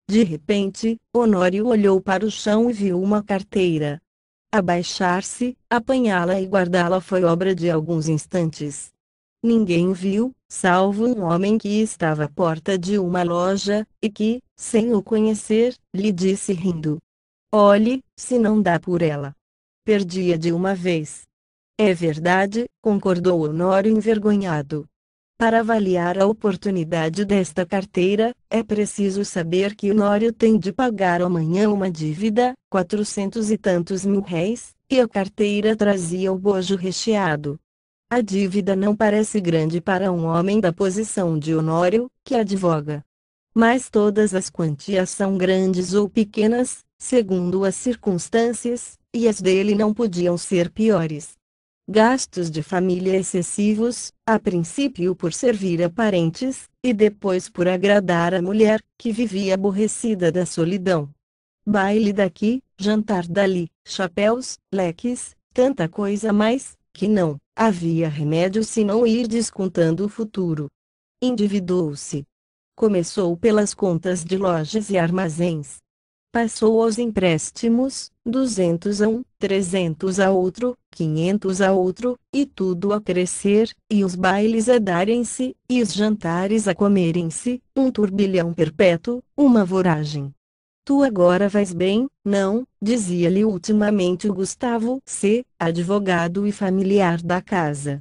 De repente, Honório olhou para o chão e viu uma carteira. Abaixar-se, apanhá-la e guardá-la foi obra de alguns instantes. Ninguém viu, salvo um homem que estava à porta de uma loja, e que, sem o conhecer, lhe disse rindo: "Olhe, se não dá por ela. Perdi-a de uma vez." "É verdade", concordou Honório envergonhado. Para avaliar a oportunidade desta carteira, é preciso saber que Honório tem de pagar amanhã uma dívida, 400 e tantos mil réis, e a carteira trazia o bojo recheado. A dívida não parece grande para um homem da posição de Honório, que advoga. Mas todas as quantias são grandes ou pequenas, segundo as circunstâncias, e as dele não podiam ser piores. Gastos de família excessivos, a princípio por servir a parentes, e depois por agradar a mulher, que vivia aborrecida da solidão. Baile daqui, jantar dali, chapéus, leques, tanta coisa mais, que não havia remédio senão ir descontando o futuro. Endividou-se. Começou pelas contas de lojas e armazéns. Passou aos empréstimos, 200 a um, 300 a outro, 500 a outro, e tudo a crescer, e os bailes a darem-se, e os jantares a comerem-se, um turbilhão perpétuo, uma voragem. "Tu agora vais bem, não?" dizia-lhe ultimamente o Gustavo C., advogado e familiar da casa.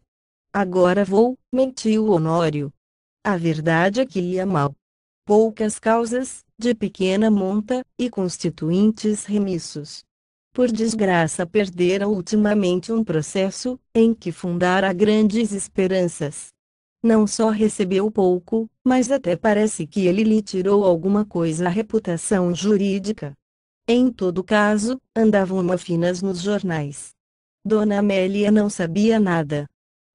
"Agora vou", mentiu Honório. A verdade é que ia mal. Poucas causas, de pequena monta, e constituintes remissos. Por desgraça perdera ultimamente um processo, em que fundara grandes esperanças. Não só recebeu pouco, mas até parece que ele lhe tirou alguma coisa a reputação jurídica. Em todo caso, andavam mafinas nos jornais. Dona Amélia não sabia nada.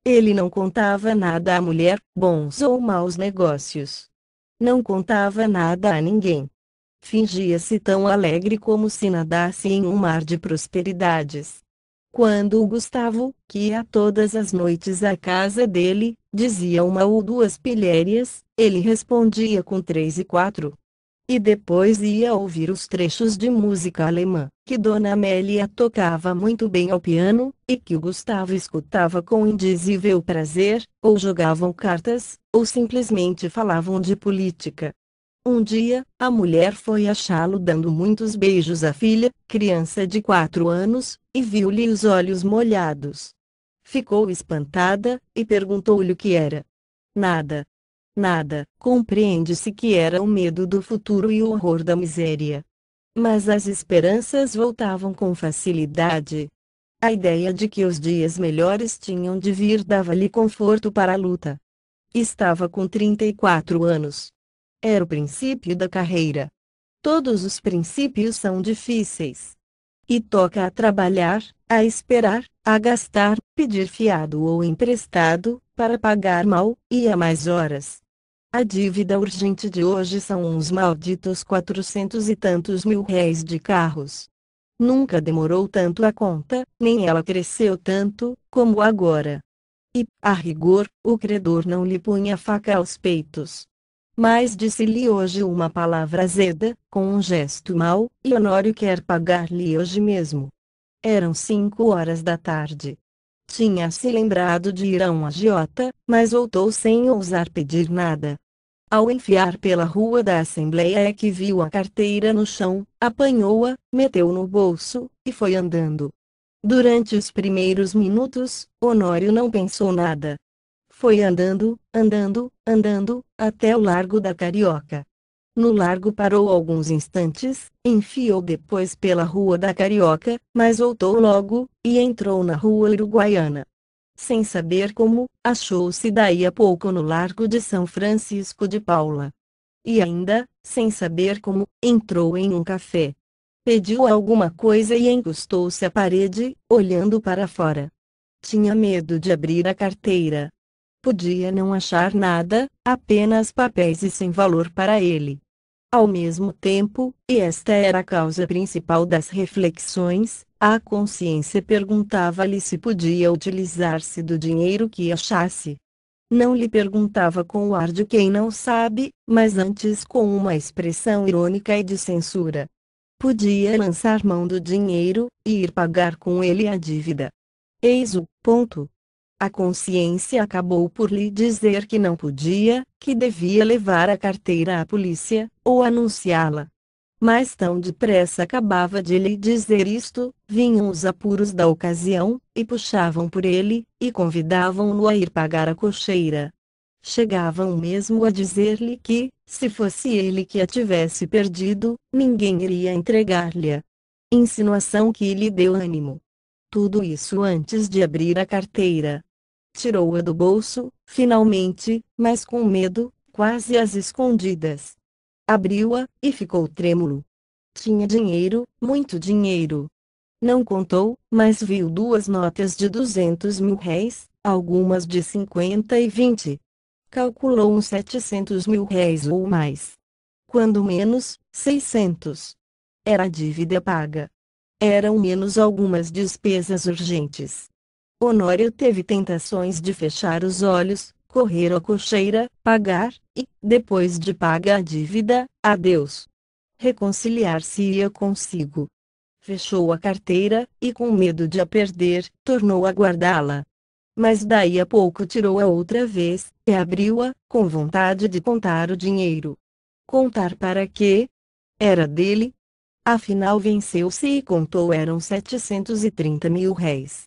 Ele não contava nada à mulher, bons ou maus negócios. Não contava nada a ninguém. Fingia-se tão alegre como se nadasse em um mar de prosperidades. Quando o Gustavo, que ia todas as noites à casa dele, dizia uma ou duas pilhérias, ele respondia com 3 e 4. E depois ia ouvir os trechos de música alemã, que Dona Amélia tocava muito bem ao piano, e que o Gustavo escutava com indizível prazer, ou jogavam cartas, ou simplesmente falavam de política. Um dia, a mulher foi achá-lo dando muitos beijos à filha, criança de 4 anos, e viu-lhe os olhos molhados. Ficou espantada, e perguntou-lhe o que era. "Nada. Nada", compreende-se que era o medo do futuro e o horror da miséria. Mas as esperanças voltavam com facilidade. A ideia de que os dias melhores tinham de vir dava-lhe conforto para a luta. Estava com 34 anos. Era o princípio da carreira. Todos os princípios são difíceis. E toca a trabalhar, a esperar, a gastar, pedir fiado ou emprestado, para pagar mal, e a mais horas. A dívida urgente de hoje são uns malditos 400 e tantos mil réis de carros. Nunca demorou tanto a conta, nem ela cresceu tanto, como agora. E, a rigor, o credor não lhe punha faca aos peitos. Mas disse-lhe hoje uma palavra azeda, com um gesto mau, e Honório quer pagar-lhe hoje mesmo. Eram 5 horas da tarde. Tinha-se lembrado de ir a um agiota, mas voltou sem ousar pedir nada. Ao enfiar pela rua da Assembleia é que viu a carteira no chão, apanhou-a, meteu no bolso, e foi andando. Durante os primeiros minutos, Honório não pensou nada. Foi andando, andando, andando, até o Largo da Carioca. No largo parou alguns instantes, enfiou depois pela Rua da Carioca, mas voltou logo, e entrou na Rua Uruguaiana. Sem saber como, achou-se daí a pouco no Largo de São Francisco de Paula. E ainda, sem saber como, entrou em um café. Pediu alguma coisa e encostou-se à parede, olhando para fora. Tinha medo de abrir a carteira. Podia não achar nada, apenas papéis e sem valor para ele. Ao mesmo tempo, e esta era a causa principal das reflexões, a consciência perguntava-lhe se podia utilizar-se do dinheiro que achasse. Não lhe perguntava com o ar de quem não sabe, mas antes com uma expressão irônica e de censura. Podia lançar mão do dinheiro, e ir pagar com ele a dívida. Eis o ponto. A consciência acabou por lhe dizer que não podia, que devia levar a carteira à polícia, ou anunciá-la. Mas tão depressa acabava de lhe dizer isto, vinham os apuros da ocasião, e puxavam por ele, e convidavam-no a ir pagar a cocheira. Chegavam mesmo a dizer-lhe que, se fosse ele que a tivesse perdido, ninguém iria entregar-lhe-a. Insinuação que lhe deu ânimo. Tudo isso antes de abrir a carteira. Tirou-a do bolso, finalmente, mas com medo, quase às escondidas. Abriu-a, e ficou trêmulo. Tinha dinheiro, muito dinheiro. Não contou, mas viu 2 notas de 200.000 réis, algumas de 50 e 20. Calculou uns 700.000 réis ou mais. Quando menos, 600. Era a dívida paga. Eram menos algumas despesas urgentes. Honório teve tentações de fechar os olhos, correr à cocheira, pagar, e, depois de paga a dívida, adeus. Reconciliar-se-ia consigo. Fechou a carteira, e com medo de a perder, tornou a guardá-la. Mas daí a pouco tirou-a outra vez, e abriu-a, com vontade de contar o dinheiro. Contar para quê? Era dele? Afinal venceu-se e contou, eram 730.000 réis.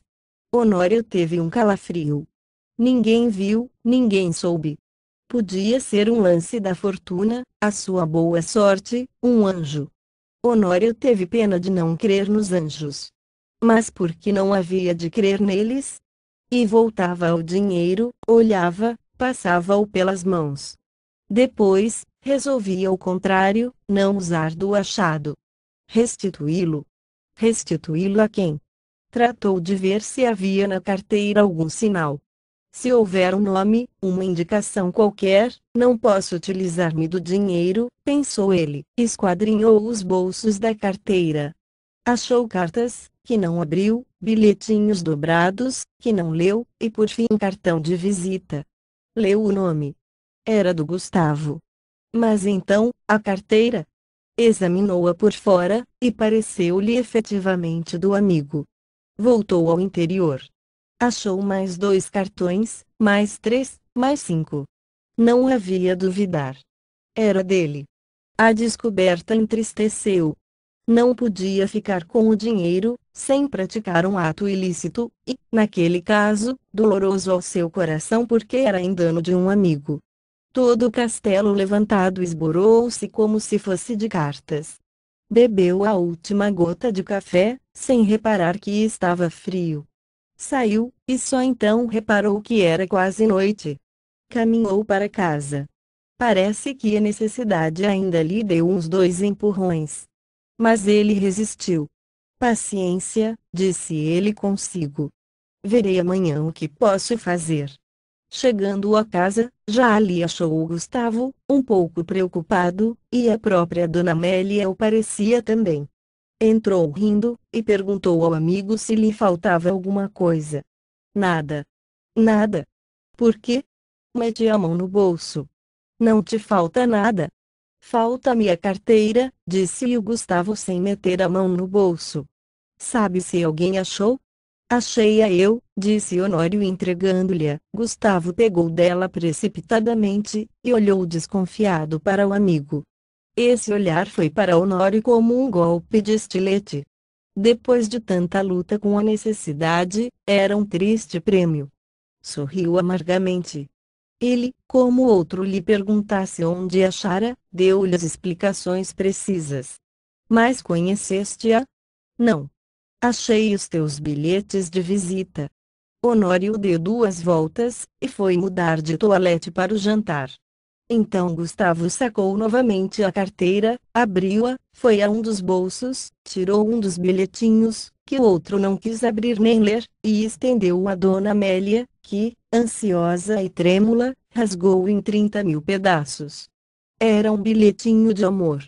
Honório teve um calafrio. Ninguém viu, ninguém soube. Podia ser um lance da fortuna, a sua boa sorte, um anjo. Honório teve pena de não crer nos anjos. Mas por que não havia de crer neles? E voltava ao dinheiro, olhava, passava-o pelas mãos. Depois, resolvia o contrário, não usar do achado. Restituí-lo. Restituí-lo a quem? Tratou de ver se havia na carteira algum sinal. Se houver um nome, uma indicação qualquer, não posso utilizar-me do dinheiro, pensou ele. Esquadrinhou os bolsos da carteira. Achou cartas, que não abriu, bilhetinhos dobrados, que não leu, e por fim um cartão de visita. Leu o nome. Era do Gustavo. Mas então, a carteira? Examinou-a por fora, e pareceu-lhe efetivamente do amigo. Voltou ao interior. Achou mais 2 cartões, mais 3, mais 5. Não havia duvidar. Era dele. A descoberta entristeceu. Não podia ficar com o dinheiro, sem praticar um ato ilícito, e, naquele caso, doloroso ao seu coração porque era em dano de um amigo. Todo o castelo levantado esborou-se como se fosse de cartas. Bebeu a última gota de café, sem reparar que estava frio. Saiu, e só então reparou que era quase noite. Caminhou para casa. Parece que a necessidade ainda lhe deu uns 2 empurrões. Mas ele resistiu. Paciência, disse ele consigo. Verei amanhã o que posso fazer. Chegando a casa, já ali achou o Gustavo, um pouco preocupado, e a própria Dona Amélia o parecia também. Entrou rindo, e perguntou ao amigo se lhe faltava alguma coisa. Nada. Nada. Por quê? Mete a mão no bolso. Não te falta nada? Falta-me a carteira, disse o Gustavo sem meter a mão no bolso. Sabe se alguém achou? Achei-a eu, disse Honório entregando-lhe-a. Gustavo pegou dela precipitadamente, e olhou desconfiado para o amigo. Esse olhar foi para Honório como um golpe de estilete. Depois de tanta luta com a necessidade, era um triste prêmio. Sorriu amargamente. Ele, como outro lhe perguntasse onde achara, deu-lhe as explicações precisas. Mas conheceste-a? Não. Achei os teus bilhetes de visita. Honório deu 2 voltas, e foi mudar de toalete para o jantar. Então Gustavo sacou novamente a carteira, abriu-a, foi a um dos bolsos, tirou um dos bilhetinhos, que o outro não quis abrir nem ler, e estendeu-o a Dona Amélia, que, ansiosa e trêmula, rasgou-o em 30.000 pedaços. Era um bilhetinho de amor.